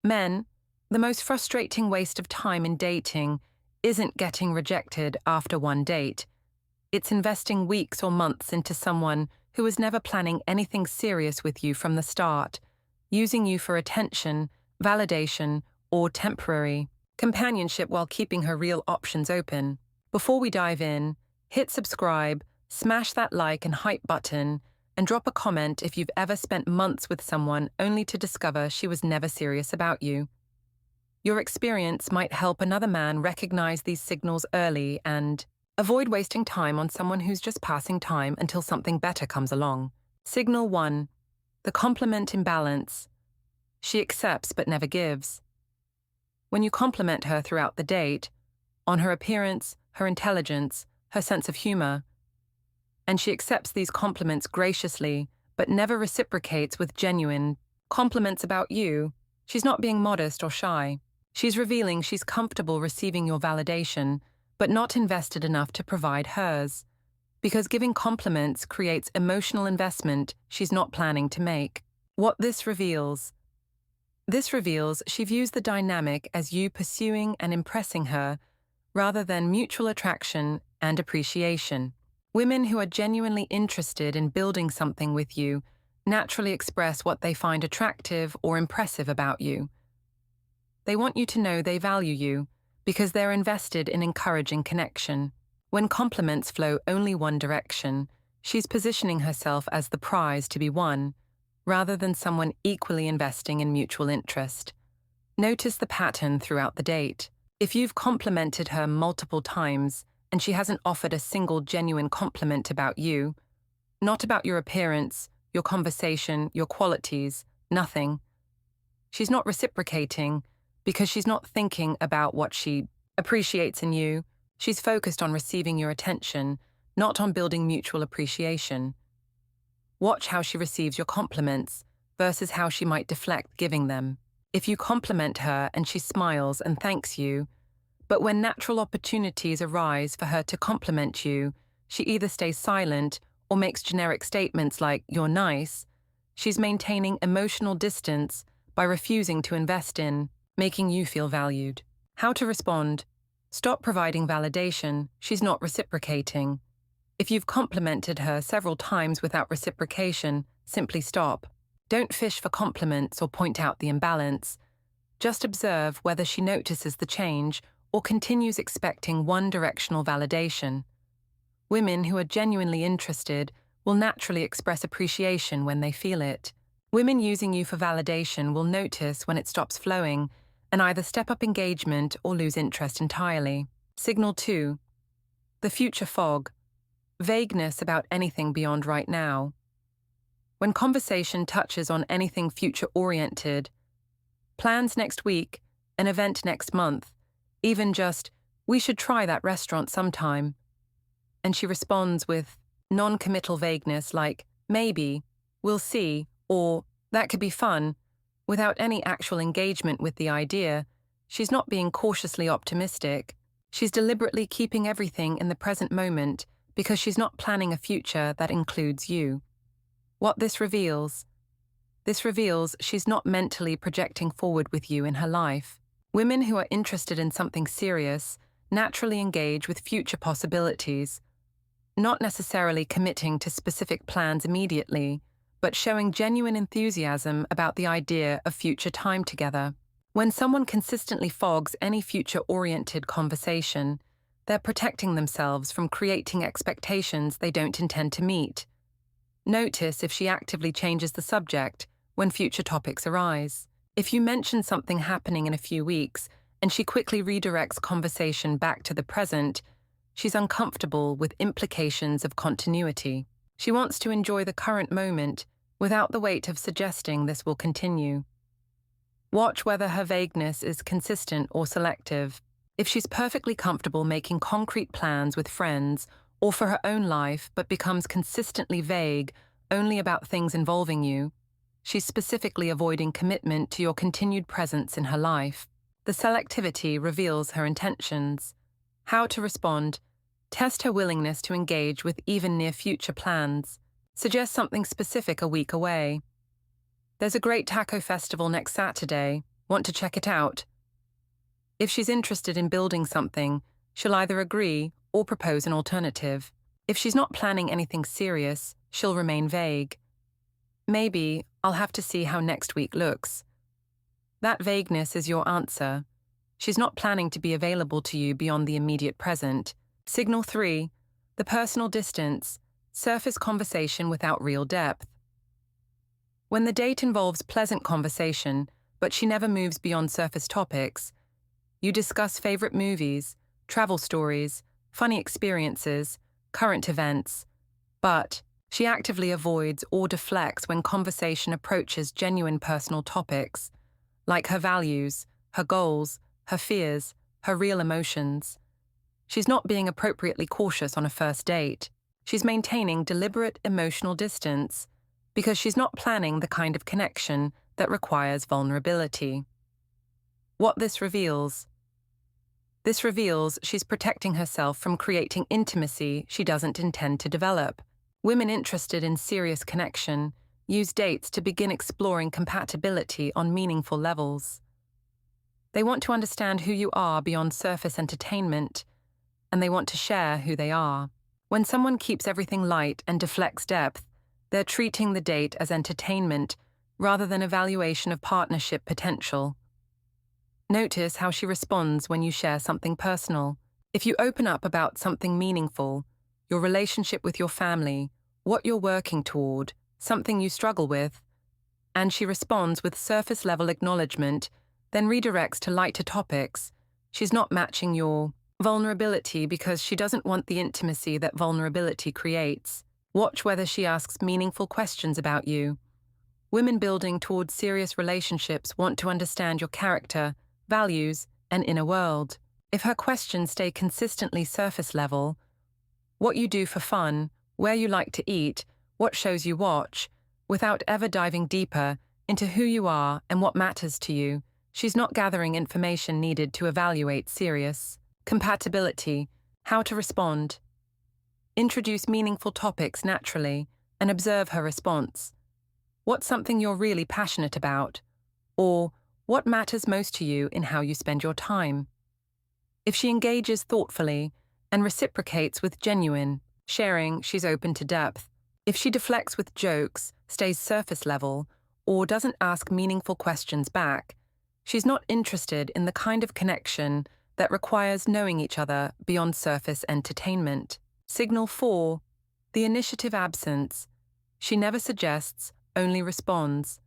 Men, the most frustrating waste of time in dating isn't getting rejected after one date. It's investing weeks or months into someone who was never planning anything serious with you from the start, using you for attention, validation, or temporary companionship while keeping her real options open. Before we dive in, hit subscribe, smash that like and hype button, and drop a comment if you've ever spent months with someone only to discover she was never serious about you. Your experience might help another man recognize these signals early and avoid wasting time on someone who's just passing time until something better comes along. Signal 1. The compliment imbalance. She accepts but never gives. When you compliment her throughout the date, on her appearance, her intelligence, her sense of humor, and she accepts these compliments graciously but never reciprocates with genuine compliments about you, she's not being modest or shy. She's revealing she's comfortable receiving your validation, but not invested enough to provide hers. Because giving compliments creates emotional investment she's not planning to make. What this reveals? This reveals she views the dynamic as you pursuing and impressing her, rather than mutual attraction and appreciation. Women who are genuinely interested in building something with you naturally express what they find attractive or impressive about you. They want you to know they value you because they're invested in encouraging connection. When compliments flow only one direction, she's positioning herself as the prize to be won, rather than someone equally investing in mutual interest. Notice the pattern throughout the date. If you've complimented her multiple times and she hasn't offered a single genuine compliment about you, not about your appearance, your conversation, your qualities, nothing, she's not reciprocating because she's not thinking about what she appreciates in you. She's focused on receiving your attention, not on building mutual appreciation. Watch how she receives your compliments versus how she might deflect giving them. If you compliment her and she smiles and thanks you, but when natural opportunities arise for her to compliment you, she either stays silent or makes generic statements like, "You're nice," she's maintaining emotional distance by refusing to invest in making you feel valued. How to respond? Stop providing validation. She's not reciprocating. If you've complimented her several times without reciprocation, simply stop. Don't fish for compliments or point out the imbalance. Just observe whether she notices the change or continues expecting one-directional validation. Women who are genuinely interested will naturally express appreciation when they feel it. Women using you for validation will notice when it stops flowing and either step up engagement or lose interest entirely. Signal 2. The future fog. Vagueness about anything beyond right now. When conversation touches on anything future-oriented, plans next week, an event next month, even just, "We should try that restaurant sometime," and she responds with non-committal vagueness like, "Maybe," "We'll see," or "That could be fun," without any actual engagement with the idea, she's not being cautiously optimistic. She's deliberately keeping everything in the present moment because she's not planning a future that includes you. What this reveals? This reveals she's not mentally projecting forward with you in her life. Women who are interested in something serious naturally engage with future possibilities, not necessarily committing to specific plans immediately, but showing genuine enthusiasm about the idea of future time together. When someone consistently fogs any future-oriented conversation, they're protecting themselves from creating expectations they don't intend to meet. Notice if she actively changes the subject when future topics arise. If you mention something happening in a few weeks and she quickly redirects conversation back to the present, she's uncomfortable with implications of continuity. She wants to enjoy the current moment without the weight of suggesting this will continue. Watch whether her vagueness is consistent or selective. If she's perfectly comfortable making concrete plans with friends or for her own life but becomes consistently vague only about things involving you, she's specifically avoiding commitment to your continued presence in her life. The selectivity reveals her intentions. How to respond? Test her willingness to engage with even near-future plans. Suggest something specific a week away. "There's a great taco festival next Saturday. Want to check it out? If she's interested in building something, she'll either agree or propose an alternative. If she's not planning anything serious, she'll remain vague. Maybe I'll have to see how next week looks. That vagueness is your answer. She's not planning to be available to you beyond the immediate present. Signal 3, the personal distance, surface conversation without real depth. When the date involves pleasant conversation, but she never moves beyond surface topics, you discuss favorite movies, travel stories, funny experiences, current events, but she actively avoids or deflects when conversation approaches genuine personal topics, like her values, her goals, her fears, her real emotions. She's not being appropriately cautious on a first date. She's maintaining deliberate emotional distance because she's not planning the kind of connection that requires vulnerability. What this reveals? This reveals she's protecting herself from creating intimacy she doesn't intend to develop. Women interested in serious connection use dates to begin exploring compatibility on meaningful levels. They want to understand who you are beyond surface entertainment, and they want to share who they are. When someone keeps everything light and deflects depth, they're treating the date as entertainment rather than evaluation of partnership potential. Notice how she responds when you share something personal. If you open up about something meaningful, your relationship with your family, what you're working toward, something you struggle with, and she responds with surface-level acknowledgement, then redirects to lighter topics, she's not matching your vulnerability because she doesn't want the intimacy that vulnerability creates. Watch whether she asks meaningful questions about you. Women building towards serious relationships want to understand your character, values, and inner world. If her questions stay consistently surface level, what you do for fun, where you like to eat, what shows you watch, without ever diving deeper into who you are and what matters to you, she's not gathering information needed to evaluate serious compatibility. How to respond. Introduce meaningful topics naturally and observe her response. What's something you're really passionate about? Or what matters most to you in how you spend your time? If she engages thoughtfully and reciprocates with genuine sharing, she's open to depth. If she deflects with jokes, stays surface level, or doesn't ask meaningful questions back, she's not interested in the kind of connection that requires knowing each other beyond surface entertainment. Signal 4, the initiative absence. She never suggests, only responds.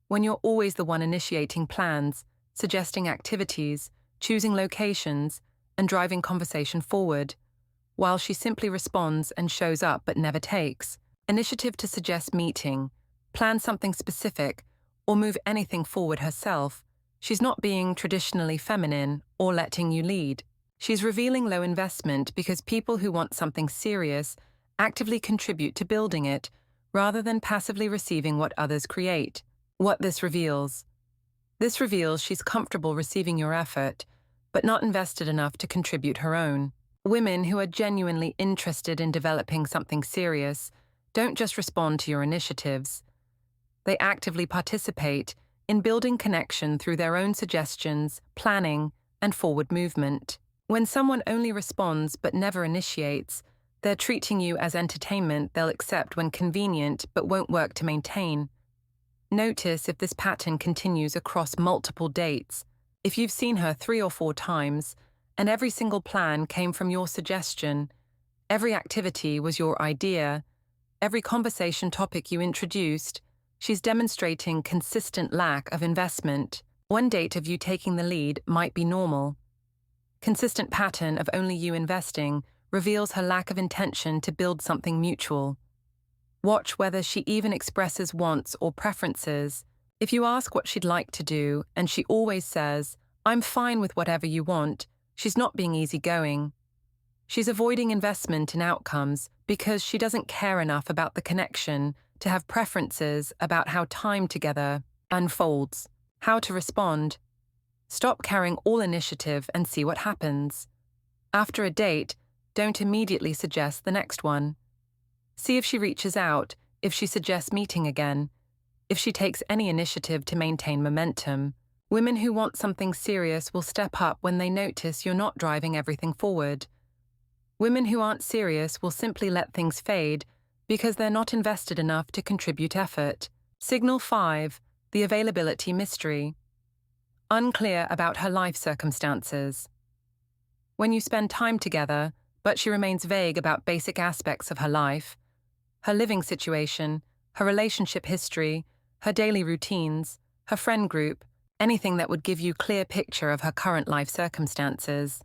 When you're always the one initiating plans, suggesting activities, choosing locations, and driving conversation forward, while she simply responds and shows up but never takes. Initiative to suggest meeting, plan something specific, or move anything forward herself. She's not being traditionally feminine or letting you lead. She's revealing low investment because people who want something serious actively contribute to building it rather than passively receiving what others create. What this reveals? This reveals she's comfortable receiving your effort, but not invested enough to contribute her own. Women who are genuinely interested in developing something serious don't just respond to your initiatives. They actively participate in building connection through their own suggestions, planning, and forward movement. When someone only responds but never initiates, they're treating you as entertainment they'll accept when convenient but won't work to maintain. Notice if this pattern continues across multiple dates. If you've seen her 3 or 4 times, and every single plan came from your suggestion, every activity was your idea, every conversation topic you introduced, she's demonstrating consistent lack of investment. One date of you taking the lead might be normal. Consistent pattern of only you investing reveals her lack of intention to build something mutual. Watch whether she even expresses wants or preferences. If you ask what she'd like to do and she always says, "I'm fine with whatever you want," she's not being easygoing. She's avoiding investment in outcomes because she doesn't care enough about the connection to have preferences about how time together unfolds. How to respond. Stop carrying all initiative and see what happens. After a date, don't immediately suggest the next one. See if she reaches out, if she suggests meeting again, if she takes any initiative to maintain momentum. Women who want something serious will step up when they notice you're not driving everything forward. Women who aren't serious will simply let things fade because they're not invested enough to contribute effort. Signal 5, the availability mystery. Unclear about her life circumstances. When you spend time together, but she remains vague about basic aspects of her life, her living situation, her relationship history, her daily routines, her friend group, anything that would give you a clear picture of her current life circumstances.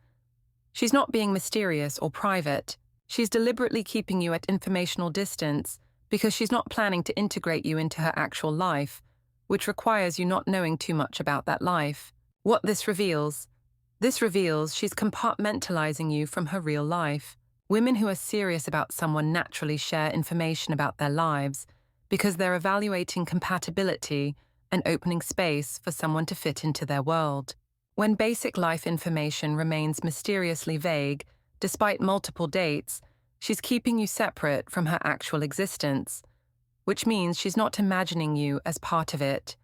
She's not being mysterious or private. She's deliberately keeping you at informational distance because she's not planning to integrate you into her actual life, which requires you not knowing too much about that life. What this reveals? This reveals she's compartmentalizing you from her real life. Women who are serious about someone naturally share information about their lives because they're evaluating compatibility and opening space for someone to fit into their world. When basic life information remains mysteriously vague, despite multiple dates, she's keeping you separate from her actual existence, which means she's not imagining you as part of it.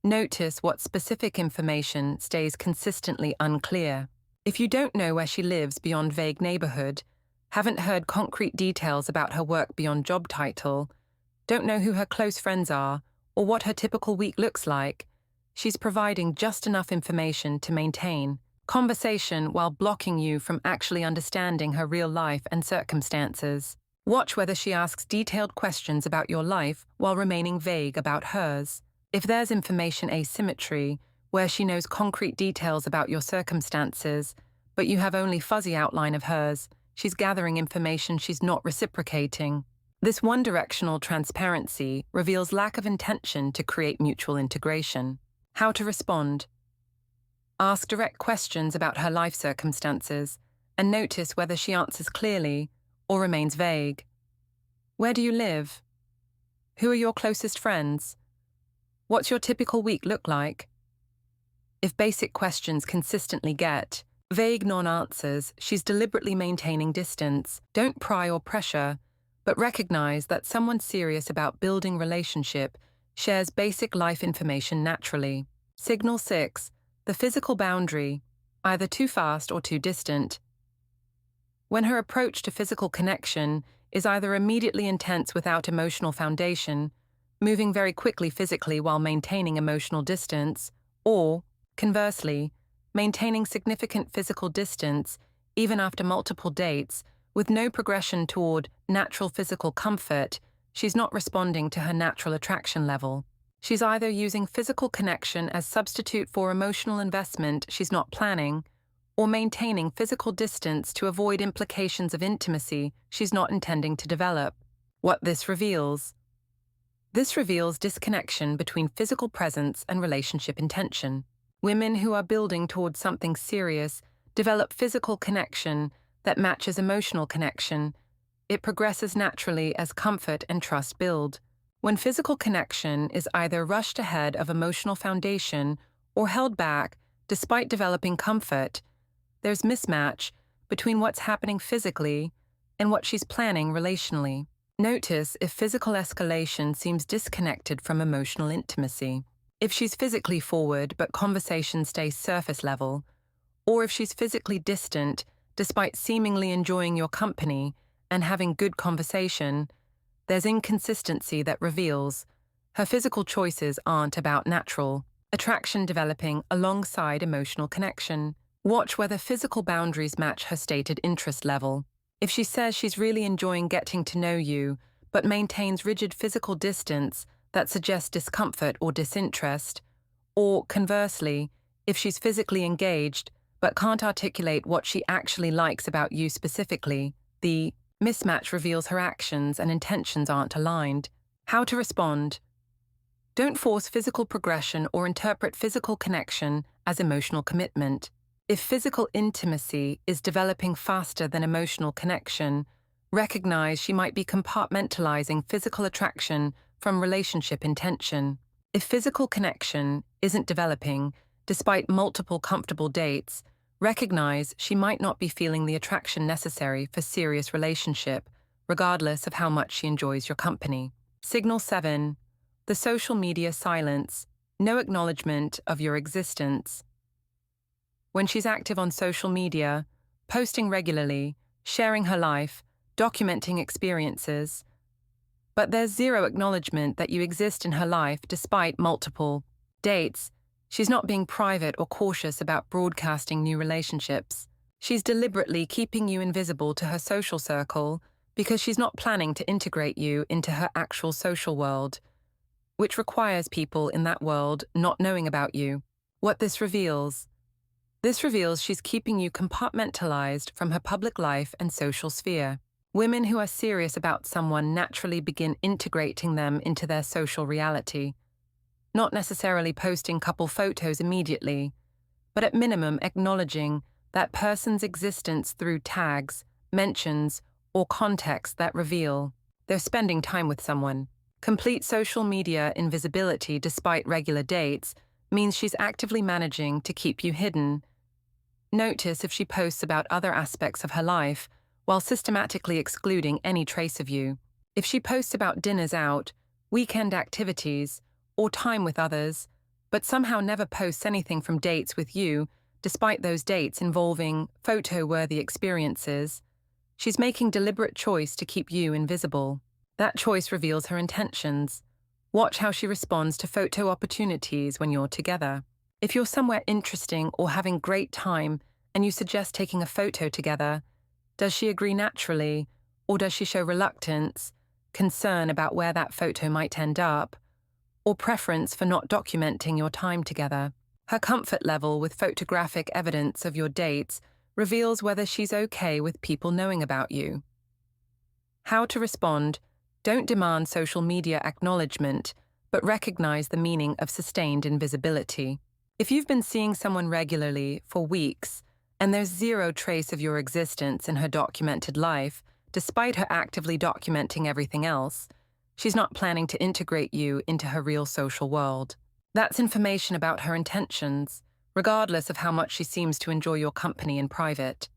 Notice what specific information stays consistently unclear. If you don't know where she lives beyond vague neighborhood, haven't heard concrete details about her work beyond job title, don't know who her close friends are, or what her typical week looks like, she's providing just enough information to maintain conversation while blocking you from actually understanding her real life and circumstances. Watch whether she asks detailed questions about your life while remaining vague about hers. If there's information asymmetry, where she knows concrete details about your circumstances, but you have only fuzzy outline of hers, she's gathering information she's not reciprocating. This one-directional transparency reveals lack of intention to create mutual integration. How to respond? Ask direct questions about her life circumstances and notice whether she answers clearly or remains vague. Where do you live? Who are your closest friends? What's your typical week look like? If basic questions consistently get vague non-answers, she's deliberately maintaining distance. Don't pry or pressure, but recognize that someone serious about building relationship shares basic life information naturally. Signal 6, the physical boundary, either too fast or too distant. When her approach to physical connection is either immediately intense without emotional foundation, moving very quickly physically while maintaining emotional distance, or, conversely, maintaining significant physical distance even after multiple dates with no progression toward natural physical comfort, she's not responding to her natural attraction level. She's either using physical connection as substitute for emotional investment she's not planning, or maintaining physical distance to avoid implications of intimacy she's not intending to develop. What this reveals? This reveals disconnection between physical presence and relationship intention. Women who are building towards something serious develop physical connection that matches emotional connection. It progresses naturally as comfort and trust build. When physical connection is either rushed ahead of emotional foundation or held back despite developing comfort, there's mismatch between what's happening physically and what she's planning relationally. Notice if physical escalation seems disconnected from emotional intimacy. If she's physically forward but conversation stays surface level, or if she's physically distant despite seemingly enjoying your company and having good conversation, there's inconsistency that reveals her physical choices aren't about natural attraction developing alongside emotional connection. Watch whether physical boundaries match her stated interest level. If she says she's really enjoying getting to know you, but maintains rigid physical distance that suggests discomfort or disinterest, or conversely, if she's physically engaged but can't articulate what she actually likes about you specifically, the mismatch reveals her actions and intentions aren't aligned. How to respond? Don't force physical progression or interpret physical connection as emotional commitment. If physical intimacy is developing faster than emotional connection, recognize she might be compartmentalizing physical attraction from relationship intention. If physical connection isn't developing, despite multiple comfortable dates, recognize she might not be feeling the attraction necessary for serious relationship, regardless of how much she enjoys your company. Signal 7, the social media silence, No acknowledgement of your existence. When she's active on social media, posting regularly, sharing her life, documenting experiences, but there's zero acknowledgement that you exist in her life despite multiple dates. She's not being private or cautious about broadcasting new relationships. She's deliberately keeping you invisible to her social circle because she's not planning to integrate you into her actual social world, which requires people in that world not knowing about you. What this reveals? This reveals she's keeping you compartmentalized from her public life and social sphere. Women who are serious about someone naturally begin integrating them into their social reality, not necessarily posting couple photos immediately, but at minimum acknowledging that person's existence through tags, mentions, or context that reveal they're spending time with someone. Complete social media invisibility despite regular dates means she's actively managing to keep you hidden. Notice if she posts about other aspects of her life while systematically excluding any trace of you. If she posts about dinners out, weekend activities, or time with others, but somehow never posts anything from dates with you, despite those dates involving photo-worthy experiences, she's making deliberate choice to keep you invisible. That choice reveals her intentions. Watch how she responds to photo opportunities when you're together. If you're somewhere interesting or having great time and you suggest taking a photo together, does she agree naturally, or does she show reluctance, concern about where that photo might end up, or preference for not documenting your time together? Her comfort level with photographic evidence of your dates reveals whether she's okay with people knowing about you. How to respond? Don't demand social media acknowledgement, but recognize the meaning of sustained invisibility. If you've been seeing someone regularly for weeks, and there's zero trace of your existence in her documented life, despite her actively documenting everything else, she's not planning to integrate you into her real social world. That's information about her intentions, regardless of how much she seems to enjoy your company in private.